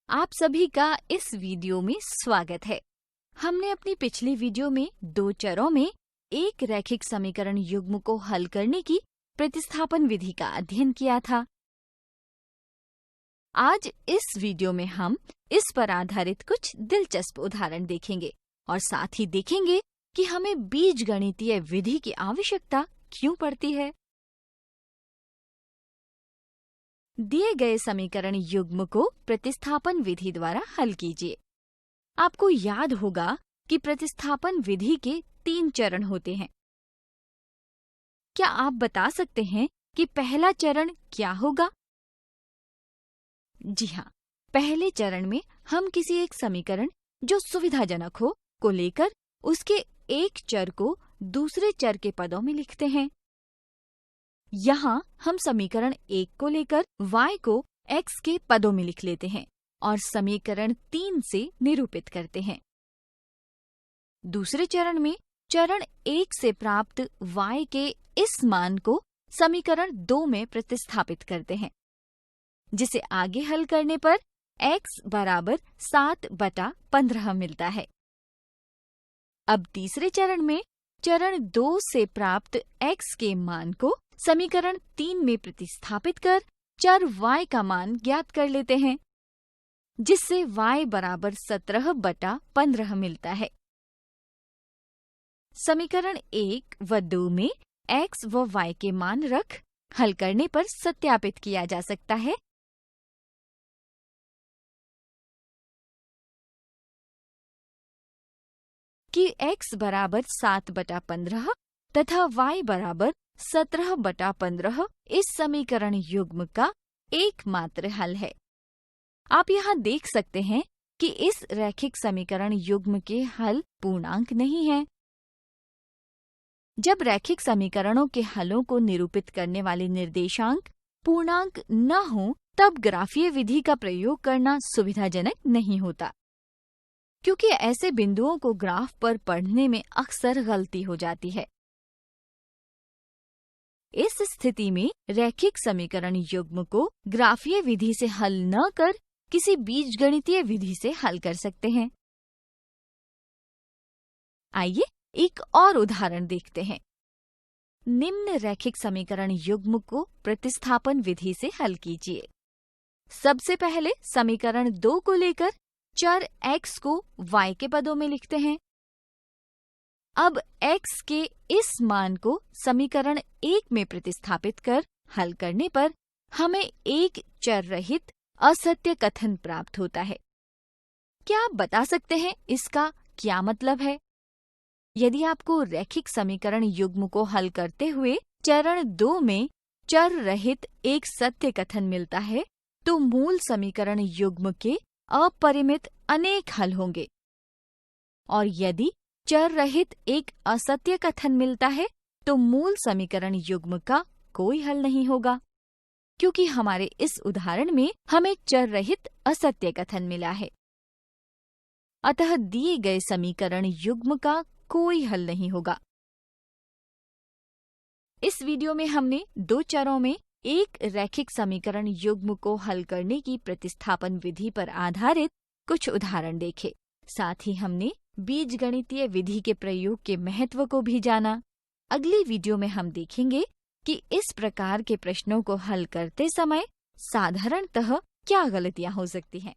आप सभी का इस वीडियो में स्वागत है। हमने अपनी पिछली वीडियो में दो चरों में एक रैखिक समीकरण युग्म को हल करने की प्रतिस्थापन विधि का अध्ययन किया था। आज इस वीडियो में हम इस पर आधारित कुछ दिलचस्प उदाहरण देखेंगे और साथ ही देखेंगे कि हमें बीजगणितीय विधि की आवश्यकता क्यों पड़ती है। दिए गए समीकरण युग्म को प्रतिस्थापन विधि द्वारा हल कीजिए। आपको याद होगा कि प्रतिस्थापन विधि के 3 चरण होते हैं। क्या आप बता सकते हैं कि पहला चरण क्या होगा? जी हाँ, पहले चरण में हम किसी एक समीकरण जो सुविधाजनक हो को लेकर उसके एक चर को दूसरे चर के पदों में लिखते हैं। यहाँ हम समीकरण 1 को लेकर y को x के पदों में लिख लेते हैं और समीकरण 3 से निरूपित करते हैं। दूसरे चरण में चरण 1 से प्राप्त y के इस मान को समीकरण 2 में प्रतिस्थापित करते हैं, जिसे आगे हल करने पर x बराबर 7/15 मिलता है। अब तीसरे चरण में चरण 2 से प्राप्त x के मान को समीकरण 3 में प्रतिस्थापित कर चर y का मान ज्ञात कर लेते हैं, जिससे y बराबर 17/15 मिलता है। समीकरण 1 व 2 में x व y के मान रख हल करने पर सत्यापित किया जा सकता है कि x बराबर 7/15 तथा y बराबर 17/15 इस समीकरण युग्म का एकमात्र हल है। आप यहाँ देख सकते हैं कि इस रैखिक समीकरण युग्म के हल पूर्णांक नहीं हैं। जब रैखिक समीकरणों के हलों को निरूपित करने वाले निर्देशांक पूर्णांक न हों, तब ग्राफीय विधि का प्रयोग करना सुविधाजनक नहीं होता, क्योंकि ऐसे बिंदुओं को ग्राफ पर पढ़ने में अक्सर गलती हो जाती है। इस स्थिति में रैखिक समीकरण युग्म को ग्राफीय विधि से हल न कर किसी बीजगणितीय विधि से हल कर सकते हैं। आइए एक और उदाहरण देखते हैं। निम्न रैखिक समीकरण युग्म को प्रतिस्थापन विधि से हल कीजिए। सबसे पहले समीकरण 2 को लेकर चर x को y के पदों में लिखते हैं। अब x के इस मान को समीकरण 1 में प्रतिस्थापित कर हल करने पर हमें एक चर रहित असत्य कथन प्राप्त होता है। क्या आप बता सकते हैं इसका क्या मतलब है? यदि आपको रैखिक समीकरण युग्म को हल करते हुए चरण 2 में चर रहित एक सत्य कथन मिलता है, तो मूल समीकरण युग्म के अपरिमित अनेक हल होंगे। और यदि चर रहित एक असत्य कथन मिलता है, तो मूल समीकरण युग्म का कोई हल नहीं होगा, क्योंकि हमारे इस उदाहरण में हमें चर रहित असत्य कथन मिला है। अतः दिए गए समीकरण युग्म का कोई हल नहीं होगा। इस वीडियो में हमने दो चरों में एक रैखिक समीकरण युग्म को हल करने की प्रतिस्थापन विधि पर आधारित कुछ उदाहरण देखे। साथ ही हमने बीजगणितीय विधि के प्रयोग के महत्व को भी जाना। अगली वीडियो में हम देखेंगे कि इस प्रकार के प्रश्नों को हल करते समय साधारणतः क्या गलतियां हो सकती हैं।